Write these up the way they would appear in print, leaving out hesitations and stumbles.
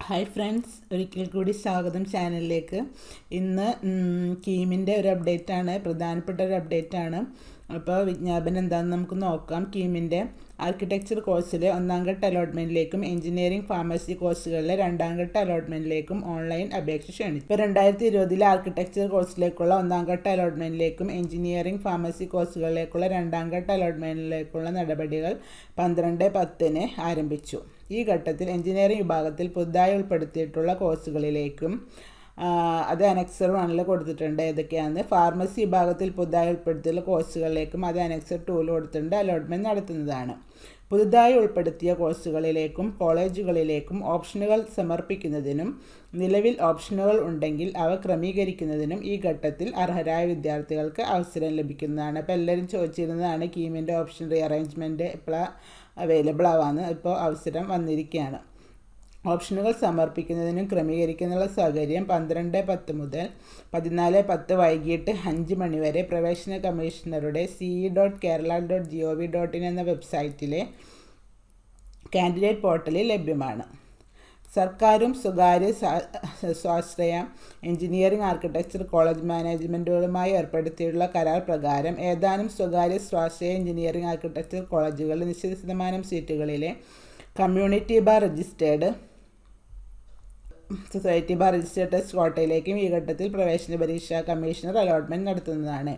Hi friends, ഒരിക്കൽ കൂടി സ്വാഗതം ചാനലിലേക്ക്. ഇന്ന് കീമിൻ്റെ ഒരു അപ്ഡേറ്റാണ്, പ്രധാനപ്പെട്ട ഒരു അപ്ഡേറ്റാണ്. അപ്പോൾ വിജ്ഞാപനം എന്താണെന്ന് നമുക്ക് നോക്കാം. കീമിൻ്റെ ആർക്കിടെക്ചർ കോഴ്സിലെ 1ാം ഘട്ട അലോട്ട്മെൻറ്റിലേക്കും എഞ്ചിനീയറിംഗ് ഫാർമസി കോഴ്സുകളിലെ 2ാം ഘട്ട അലോട്ട്മെൻറ്റിലേക്കും ഓൺലൈൻ അപേക്ഷ ക്ഷണിച്ചു. ഇപ്പോൾ 2020 ആർക്കിടെക്ചർ കോഴ്സിലേക്കുള്ള 1ാം ഘട്ട അലോട്ട്മെൻറ്റിലേക്കും എഞ്ചിനീയറിംഗ് ഫാർമസി കോഴ്സുകളിലേക്കുള്ള 2ാം ഘട്ട അലോട്ട്മെൻറ്റിലേക്കുള്ള നടപടികൾ 12/10 ആരംഭിച്ചു. ഈ ഘട്ടത്തിൽ എഞ്ചിനീയറിംഗ് വിഭാഗത്തിൽ പുതുതായി ഉൾപ്പെടുത്തിയിട്ടുള്ള കോഴ്സുകളിലേക്കും അത് അനക്സർ 1 കൊടുത്തിട്ടുണ്ട്. ഏതൊക്കെയാണ്? ഫാർമസി വിഭാഗത്തിൽ പുതുതായി ഉൾപ്പെടുത്തിയുള്ള കോഴ്സുകളിലേക്കും അത് അനക്സർ 2 കൊടുത്തിട്ടുണ്ട് അലോട്ട്മെൻറ്റ് നടത്തുന്നതാണ്. പുതുതായി ഉൾപ്പെടുത്തിയ കോഴ്സുകളിലേക്കും കോളേജുകളിലേക്കും ഓപ്ഷനുകൾ സമർപ്പിക്കുന്നതിനും നിലവിൽ ഓപ്ഷനുകൾ ഉണ്ടെങ്കിൽ അവ ക്രമീകരിക്കുന്നതിനും ഈ ഘട്ടത്തിൽ അർഹരായ വിദ്യാർത്ഥികൾക്ക് അവസരം ലഭിക്കുന്നതാണ്. അപ്പോൾ എല്ലാവരും ചോദിച്ചിരുന്നതാണ് കീമിൻ്റെ ഓപ്ഷൻ റീഅറേഞ്ച്മെൻറ്റ് എപ്പോഴാണ് അവൈലബിൾ ആവാമെന്ന്. ഇപ്പോൾ അവസരം വന്നിരിക്കുകയാണ്. ഓപ്ഷനുകൾ സമർപ്പിക്കുന്നതിനും ക്രമീകരിക്കുന്നതിനുള്ള സൗകര്യം 12/10 മുതൽ 14/10 വൈകിട്ട് 5 മണി വരെ പ്രവേശന കമ്മീഷണറുടെ ce.kerala.gov.in എന്ന വെബ്സൈറ്റിലെ കാൻഡിഡേറ്റ് പോർട്ടലിൽ ലഭ്യമാണ്. സർക്കാരും സ്വകാര്യ സ്വാശ്രയ എഞ്ചിനീയറിംഗ് ആർക്കിടെക്ചർ കോളേജ് മാനേജ്മെൻറ്റുകളുമായി ഏർപ്പെടുത്തിയിട്ടുള്ള കരാർ പ്രകാരം ഏതാനും സ്വകാര്യ സ്വാശ്രയ എഞ്ചിനീയറിംഗ് ആർക്കിടെക്ചർ കോളേജുകളിൽ നിശ്ചിത ശതമാനം സീറ്റുകളിലെ community bar registered society bar registered test കോട്ടയിലേക്കും ഈ ഘട്ടത്തിൽ പ്രവേശന പരീക്ഷാ കമ്മീഷണർ അലോട്ട്മെൻറ്റ് നടത്തുന്നതാണ്.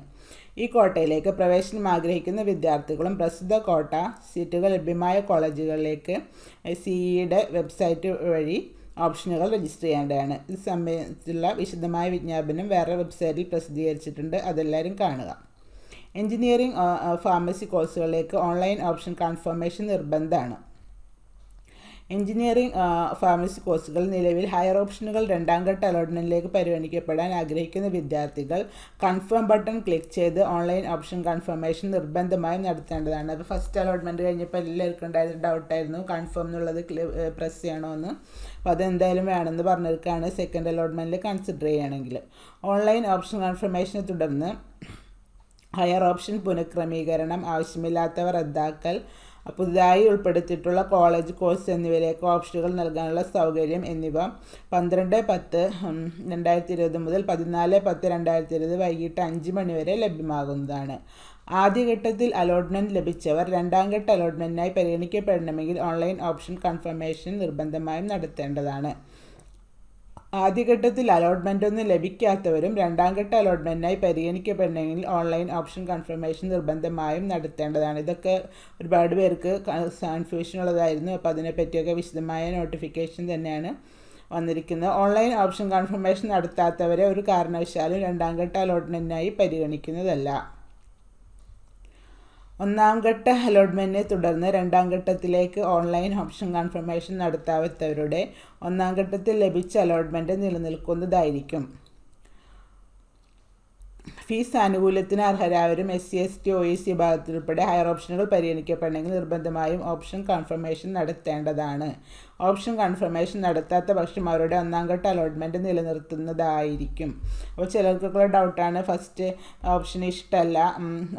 ഈ കോട്ടയിലേക്ക് പ്രവേശനം ആഗ്രഹിക്കുന്ന വിദ്യാർത്ഥികളും പ്രസ്തുത കോട്ട സീറ്റുകൾ ലഭ്യമായ കോളേജുകളിലേക്ക് CEയുടെ വെബ്സൈറ്റ് വഴി ഓപ്ഷനുകൾ രജിസ്റ്റർ ചെയ്യേണ്ടതാണ്. ഇത് സംബന്ധിച്ചുള്ള വിശദമായ വിജ്ഞാപനം വേറെ വെബ്സൈറ്റിൽ പ്രസിദ്ധീകരിച്ചിട്ടുണ്ട്, അതെല്ലാവരും കാണുക. എഞ്ചിനീയറിംഗ് ഫാർമസി കോഴ്സുകളിലേക്ക് ഓൺലൈൻ ഓപ്ഷൻ കൺഫർമേഷൻ നിർബന്ധമാണ്. എഞ്ചിനീയറിംഗ് ഫാർമസി കോഴ്സുകൾ നിലവിൽ ഹയർ ഓപ്ഷനുകൾ 2ാം ഘട്ട അലോട്ട്മെൻറ്റിലേക്ക് പരിഗണിക്കപ്പെടാൻ ആഗ്രഹിക്കുന്ന വിദ്യാർത്ഥികൾ കൺഫേം ബട്ടൺ ക്ലിക്ക് ചെയ്ത് ഓൺലൈൻ ഓപ്ഷൻ കൺഫർമേഷൻ നിർബന്ധമായും നടത്തേണ്ടതാണ്. അപ്പോൾ ഫസ്റ്റ് അലോട്ട്മെൻറ്റ് കഴിഞ്ഞപ്പോൾ എല്ലാവർക്കും ഉണ്ടായിരുന്ന ഡൗട്ടായിരുന്നു കൺഫേം എന്നുള്ളത് പ്രസ് ചെയ്യണോ എന്ന്. അപ്പോൾ അതെന്തായാലും വേണമെന്ന് പറഞ്ഞിരിക്കുകയാണ് സെക്കൻഡ് അലോട്ട്മെൻറ്റിൽ കൺസിഡർ ചെയ്യുകയാണെങ്കിൽ. ഓൺലൈൻ ഓപ്ഷൻ കൺഫർമേഷനെ തുടർന്ന് ഹയർ ഓപ്ഷൻ പുനഃക്രമീകരണം, ആവശ്യമില്ലാത്തവ റദ്ദാക്കൽ, പുതുതായി ഉൾപ്പെടുത്തിയിട്ടുള്ള കോളേജ് കോഴ്സ് എന്നിവയിലേക്ക് ഓപ്ഷനുകൾ നൽകാനുള്ള സൗകര്യം എന്നിവ 12/10/2020 മുതൽ 14/10/2020 വൈകിട്ട് 5 മണി വരെ ലഭ്യമാകുന്നതാണ്. ആദ്യഘട്ടത്തിൽ അലോട്ട്മെൻറ്റ് ലഭിച്ചവർ 2ാം ഘട്ട അലോട്ട്മെൻറ്റിനായി പരിഗണിക്കപ്പെടണമെങ്കിൽ ഓൺലൈൻ ഓപ്ഷൻ കൺഫർമേഷൻ നിർബന്ധമായും നടത്തേണ്ടതാണ്. ആദ്യഘട്ടത്തിൽ അലോട്ട്മെൻ്റ് ഒന്നും ലഭിക്കാത്തവരും 2ാം ഘട്ട അലോട്ട്മെൻറ്റിനായി പരിഗണിക്കപ്പെടണമെങ്കിൽ ഓൺലൈൻ ഓപ്ഷൻ കൺഫർമേഷൻ നിർബന്ധമായും നടത്തേണ്ടതാണ്. ഇതൊക്കെ ഒരുപാട് പേർക്ക് കൺഫ്യൂഷൻ ഉള്ളതായിരുന്നു. അപ്പോൾ അതിനെപ്പറ്റിയൊക്കെ വിശദമായ നോട്ടിഫിക്കേഷൻ തന്നെയാണ് വന്നിരിക്കുന്നത്. ഓൺലൈൻ ഓപ്ഷൻ കൺഫർമേഷൻ നടത്താത്തവരെ ഒരു കാരണവശാലും 2ാം ഘട്ട അലോട്ട്മെൻറ്റിനായി പരിഗണിക്കുന്നതല്ല. 1ാം ഘട്ട അലോട്ട്മെൻറ്റിനെ തുടർന്ന് 2ാം ഘട്ടത്തിലേക്ക് ഓൺലൈൻ ഓപ്ഷൻ കൺഫർമേഷൻ നടത്താത്തവരുടെ 1ാം ഘട്ടത്തിൽ ലഭിച്ച അലോട്ട്മെൻറ്റ് നിലനിൽക്കുന്നതായിരിക്കും. ഫീസ് ആനുകൂല്യത്തിന് അർഹരായവരും SC/ST OEC വിഭാഗത്തിലുൾപ്പെടെ ഹയർ ഓപ്ഷനുകൾ പരിഗണിക്കപ്പെടണമെങ്കിൽ നിർബന്ധമായും ഓപ്ഷൻ കൺഫർമേഷൻ നടത്തേണ്ടതാണ്. ഓപ്ഷൻ കൺഫർമേഷൻ നടത്താത്ത പക്ഷം അവരുടെ 1ാം ഘട്ട അലോട്ട്മെൻറ്റ് നിലനിർത്തുന്നതായിരിക്കും. അപ്പോൾ ചിലർക്കൊക്കെ ഡൗട്ടാണ് ഫസ്റ്റ് ഓപ്ഷൻ ഇഷ്ടമല്ല,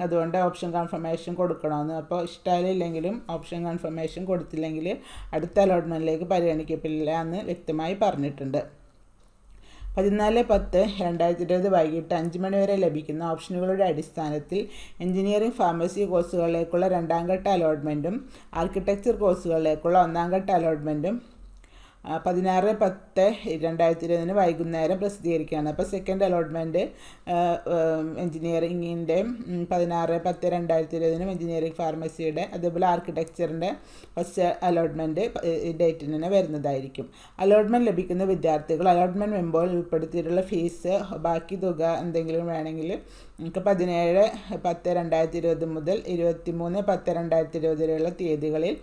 അതുകൊണ്ട് ഓപ്ഷൻ കൺഫർമേഷൻ കൊടുക്കണമെന്ന്. അപ്പോൾ ഇഷ്ടമില്ലെങ്കിലും ഓപ്ഷൻ കൺഫർമേഷൻ കൊടുത്തില്ലെങ്കിൽ അടുത്ത അലോട്ട്മെൻറ്റിലേക്ക് പരിഗണിക്കപ്പെടില്ല എന്ന് വ്യക്തമായി പറഞ്ഞിട്ടുണ്ട്. 14/10/2020 വൈകിട്ട് 5 മണി വരെ ലഭിക്കുന്ന ഓപ്ഷനുകളുടെ അടിസ്ഥാനത്തിൽ എഞ്ചിനീയറിംഗ് ഫാർമസി കോഴ്സുകളിലേക്കുള്ള 2ാം ഘട്ട അലോട്ട്മെൻറ്റും ആർക്കിടെക്ചർ കോഴ്സുകളിലേക്കുള്ള 1ാം ഘട്ട അലോട്ട്മെൻറ്റും 16/10/2020 വൈകുന്നേരം പ്രസിദ്ധീകരിക്കുകയാണ്. അപ്പോൾ സെക്കൻഡ് അലോട്ട്മെൻറ്റ് എഞ്ചിനീയറിങ്ങിൻ്റെ 16/10/2020 എഞ്ചിനീയറിംഗ് ഫാർമസിയുടെ, അതേപോലെ ആർക്കിടെക്ചറിൻ്റെ ഫസ്റ്റ് അലോട്ട്മെൻറ്റ് ഡേറ്റിന് തന്നെ വരുന്നതായിരിക്കും. അലോട്ട്മെൻറ്റ് ലഭിക്കുന്ന വിദ്യാർത്ഥികൾ അലോട്ട്മെൻറ്റ് മെമ്പോയിൽ ഉൾപ്പെടുത്തിയിട്ടുള്ള ഫീസ് ബാക്കി തുക എന്തെങ്കിലും വേണമെങ്കിൽ നമുക്ക് 17/10/2020 മുതൽ 23/10/2020 വരെയുള്ള തീയതികളിൽ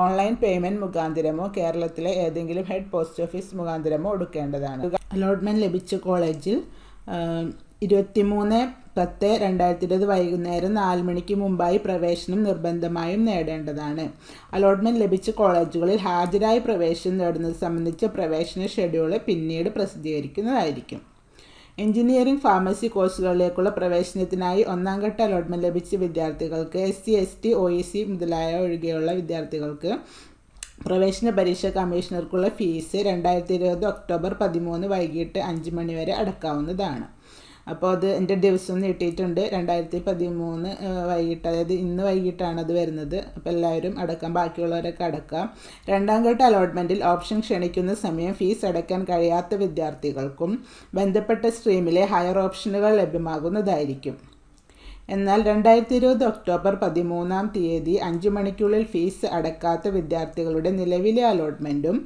ഓൺലൈൻ പേയ്മെൻറ്റ് മുഖാന്തരമോ കേരളത്തിലെ ഏതെങ്കിലും ഹെഡ് പോസ്റ്റ് ഓഫീസ് മുഖാന്തരമോ കൊടുക്കേണ്ടതാണ്. അലോട്ട്മെൻറ്റ് ലഭിച്ച കോളേജിൽ 23/10/2020 വൈകുന്നേരം 4 മണിക്ക് മുമ്പായി പ്രവേശനം നിർബന്ധമായും നേടേണ്ടതാണ്. അലോട്ട്മെൻറ്റ് ലഭിച്ച കോളേജുകളിൽ ഹാജരായി പ്രവേശനം നേടുന്നത് സംബന്ധിച്ച പ്രവേശന ഷെഡ്യൂൾ പിന്നീട് പ്രസിദ്ധീകരിക്കുന്നതായിരിക്കും. എഞ്ചിനീയറിംഗ് ഫാർമസി കോഴ്സുകളിലേക്കുള്ള പ്രവേശനത്തിനായി 1ാം ഘട്ട അലോട്ട്മെൻറ്റ് ലഭിച്ച വിദ്യാർത്ഥികൾക്ക് SC/ST OEC മുതലായ ഒഴികെയുള്ള വിദ്യാർത്ഥികൾക്ക് പ്രവേശന പരീക്ഷ കമ്മീഷണർക്കുള്ള ഫീസ് 2020 ഒക്ടോബർ 13 വൈകിട്ട് 5 മണി വരെ അടക്കാവുന്നതാണ്. അപ്പോൾ അത് എൻ്റെ ദിവസം നീട്ടിയിട്ടുണ്ട്. 2013 വൈകിട്ട്, അതായത് ഇന്ന് വൈകിട്ടാണ് അത് വരുന്നത്. അപ്പോൾ എല്ലാവരും അടക്കാം, ബാക്കിയുള്ളവരൊക്കെ അടക്കാം. രണ്ടാം ഘട്ട അലോട്ട്മെൻറ്റിൽ ഓപ്ഷൻ ക്ഷണിക്കുന്ന സമയം ഫീസ് അടയ്ക്കാൻ കഴിയാത്ത വിദ്യാർത്ഥികൾക്കും ബന്ധപ്പെട്ട സ്ട്രീമിലെ ഹയർ ഓപ്ഷനുകൾ ലഭ്യമാകുന്നതായിരിക്കും. എന്നാൽ 2020 ഒക്ടോബർ 13 5 മണിക്കുള്ളിൽ ഫീസ് അടക്കാത്ത വിദ്യാർത്ഥികളുടെ നിലവിലെ അലോട്ട്മെൻറ്റും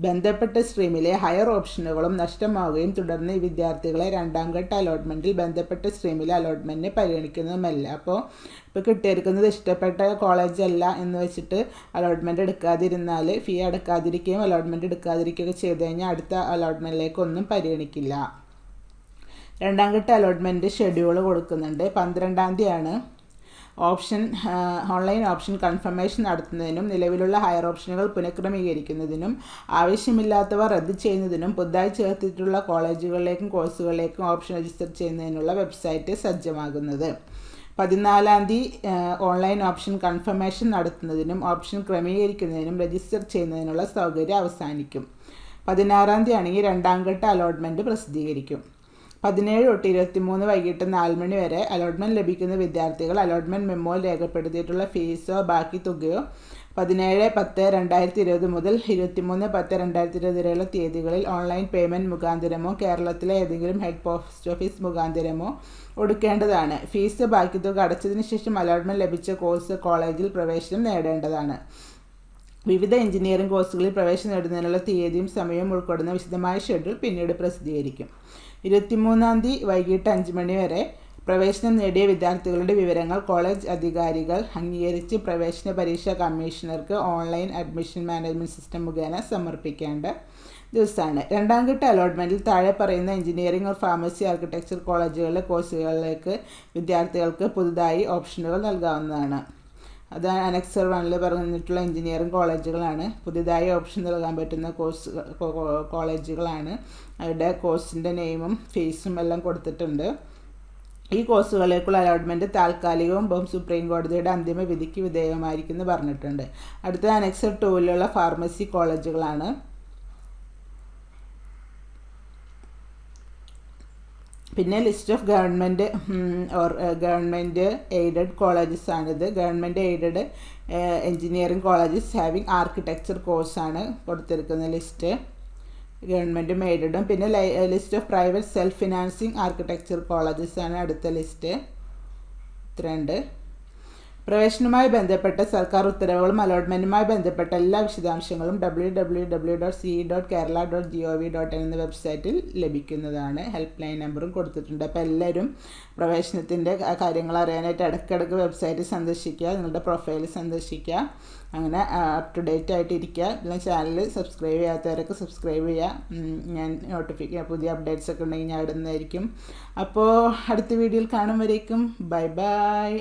ബന്ധപ്പെട്ട സ്ട്രീമിലെ ഹയർ ഓപ്ഷനുകളും നഷ്ടമാവുകയും തുടർന്ന് ഈ വിദ്യാർത്ഥികളെ രണ്ടാം ഘട്ട അലോട്ട്മെൻറ്റിൽ ബന്ധപ്പെട്ട സ്ട്രീമിലെ അലോട്ട്മെൻറ്റിനെ പരിഗണിക്കുന്നതുമല്ല. ഇപ്പോൾ കിട്ടിയിരിക്കുന്നത് ഇഷ്ടപ്പെട്ട കോളേജല്ല എന്ന് വെച്ചിട്ട് അലോട്ട്മെൻറ്റ് എടുക്കാതിരുന്നാൽ, ഫീ അടക്കാതിരിക്കുകയും അലോട്ട്മെൻറ്റ് എടുക്കാതിരിക്കുകയൊക്കെ ചെയ്ത് കഴിഞ്ഞാൽ അടുത്ത അലോട്ട്മെൻറ്റിലേക്കൊന്നും പരിഗണിക്കില്ല. രണ്ടാം ഘട്ട അലോട്ട്മെൻറ്റ് ഷെഡ്യൂൾ കൊടുക്കുന്നുണ്ട്. 12-ാം തീയതിയാണ് ഓൺലൈൻ ഓപ്ഷൻ കൺഫർമേഷൻ നടത്തുന്നതിനും നിലവിലുള്ള ഹയർ ഓപ്ഷനുകൾ പുനഃക്രമീകരിക്കുന്നതിനും ആവശ്യമില്ലാത്തവ റദ്ദ് ചെയ്യുന്നതിനും പുതുതായി ചേർത്തിട്ടുള്ള കോളേജുകളിലേക്കും കോഴ്സുകളിലേക്കും ഓപ്ഷൻ രജിസ്റ്റർ ചെയ്യുന്നതിനുള്ള വെബ്സൈറ്റ് സജ്ജമാകുന്നത്. 14-ാം തീയതി ഓൺലൈൻ ഓപ്ഷൻ കൺഫർമേഷൻ നടത്തുന്നതിനും ഓപ്ഷൻ ക്രമീകരിക്കുന്നതിനും രജിസ്റ്റർ ചെയ്യുന്നതിനുള്ള സൗകര്യം അവസാനിക്കും. 16-ാം തീയതി ആണെങ്കിൽ രണ്ടാം ഘട്ട അലോട്ട്മെൻറ്റ് പ്രസിദ്ധീകരിക്കും. 17 തൊട്ട് 23 വൈകിട്ട് 4 മണി വരെ അലോട്ട്മെൻറ്റ് ലഭിക്കുന്ന വിദ്യാർത്ഥികൾ അലോട്ട്മെൻറ്റ് മെമ്മോയിൽ രേഖപ്പെടുത്തിയിട്ടുള്ള ഫീസോ ബാക്കി തുകയോ 17/10/2020 മുതൽ 23/10/2020 വരെയുള്ള തീയതികളിൽ ഓൺലൈൻ പേയ്മെൻറ്റ് മുഖാന്തരമോ കേരളത്തിലെ ഏതെങ്കിലും ഹെഡ് പോസ്റ്റ് ഓഫീസ് മുഖാന്തരമോ ഒടുക്കേണ്ടതാണ്. ഫീസ് ബാക്കി തുക അടച്ചതിന് ശേഷം അലോട്ട്മെൻറ്റ് ലഭിച്ച കോളേജിൽ പ്രവേശനം നേടേണ്ടതാണ്. വിവിധ എഞ്ചിനീയറിംഗ് കോഴ്സുകളിൽ പ്രവേശനം നേടുന്നതിനുള്ള തീയതിയും സമയവും ഉൾപ്പെടുന്ന വിശദമായ ഷെഡ്യൂൾ പിന്നീട് പ്രസിദ്ധീകരിക്കും. 23-ാം തീയതി വൈകിട്ട് 5 മണി വരെ പ്രവേശനം നേടിയ വിദ്യാർത്ഥികളുടെ വിവരങ്ങൾ കോളേജ് അധികാരികൾ അംഗീകരിച്ച് പ്രവേശന പരീക്ഷാ കമ്മീഷണർക്ക് ഓൺലൈൻ അഡ്മിഷൻ മാനേജ്മെൻറ്റ് സിസ്റ്റം മുഖേന സമർപ്പിക്കേണ്ട ദിവസമാണ്. രണ്ടാം ഘട്ട അലോട്ട്മെൻറ്റിൽ താഴെ പറയുന്ന എഞ്ചിനീയറിംഗ് ഫാർമസി ആർക്കിടെക്ചർ കോളേജുകളിലെ കോഴ്സുകളിലേക്ക് വിദ്യാർത്ഥികൾക്ക് പുതുതായി ഓപ്ഷനുകൾ നൽകാവുന്നതാണ്. അത് അനക്സർ 1 പറഞ്ഞിട്ടുള്ള എഞ്ചിനീയറിംഗ് കോളേജുകളാണ്. പുതിയതായി ഓപ്ഷൻ നൽകാൻ പറ്റുന്ന കോളേജുകളാണ്. അവരുടെ കോഴ്സിൻ്റെ നെയിമും ഫീസും എല്ലാം കൊടുത്തിട്ടുണ്ട്. ഈ കോഴ്സുകളിലേക്കുള്ള അലോട്ട്മെൻറ്റ് താൽക്കാലികവും സുപ്രീം കോടതിയുടെ അന്തിമ വിധിക്ക് വിധേയമായിരിക്കുമെന്ന് പറഞ്ഞിട്ടുണ്ട്. അടുത്ത അനക്സർ 2 ഫാർമസി കോളേജുകളാണ്. പിന്നെ list of government aided colleges ആണിത്. Government aided engineering colleges having architecture കോഴ്സാണ് കൊടുത്തിരിക്കുന്ന ലിസ്റ്റ്, ഗവൺമെൻറ്റും എയ്ഡഡും. പിന്നെ list of private self financing architecture colleges ആണ് അടുത്ത ലിസ്റ്റ്. ഇത്രയുണ്ട്. പ്രവേശനവുമായി ബന്ധപ്പെട്ട സർക്കാർ ഉത്തരവുകളും അലോട്ട്മെൻറ്റുമായി ബന്ധപ്പെട്ട എല്ലാ വിശദാംശങ്ങളും www.ce.kerala.gov.in എന്ന വെബ്സൈറ്റിൽ ലഭിക്കുന്നതാണ്. ഹെൽപ്പ് ലൈൻ നമ്പറും കൊടുത്തിട്ടുണ്ട്. അപ്പോൾ എല്ലാവരും പ്രവേശനത്തിൻ്റെ കാര്യങ്ങൾ അറിയാനായിട്ട് ഇടയ്ക്കിടയ്ക്ക് വെബ്സൈറ്റ് സന്ദർശിക്കുക, നിങ്ങളുടെ പ്രൊഫൈൽ സന്ദർശിക്കുക, അങ്ങനെ അപ് ടു ഡേറ്റ് ആയിട്ട് ഇരിക്കുക. പിന്നെ ചാനൽ സബ്സ്ക്രൈബ് ചെയ്യാത്തവരൊക്കെ സബ്സ്ക്രൈബ് ചെയ്യുക. ഞാൻ പുതിയ അപ്ഡേറ്റ്സ് ഒക്കെ ഉണ്ടെങ്കിൽ ഞാൻ ഇടുന്നതായിരിക്കും. അപ്പോൾ അടുത്ത വീഡിയോയിൽ കാണുമ്പോഴേക്കും ബൈ ബൈ.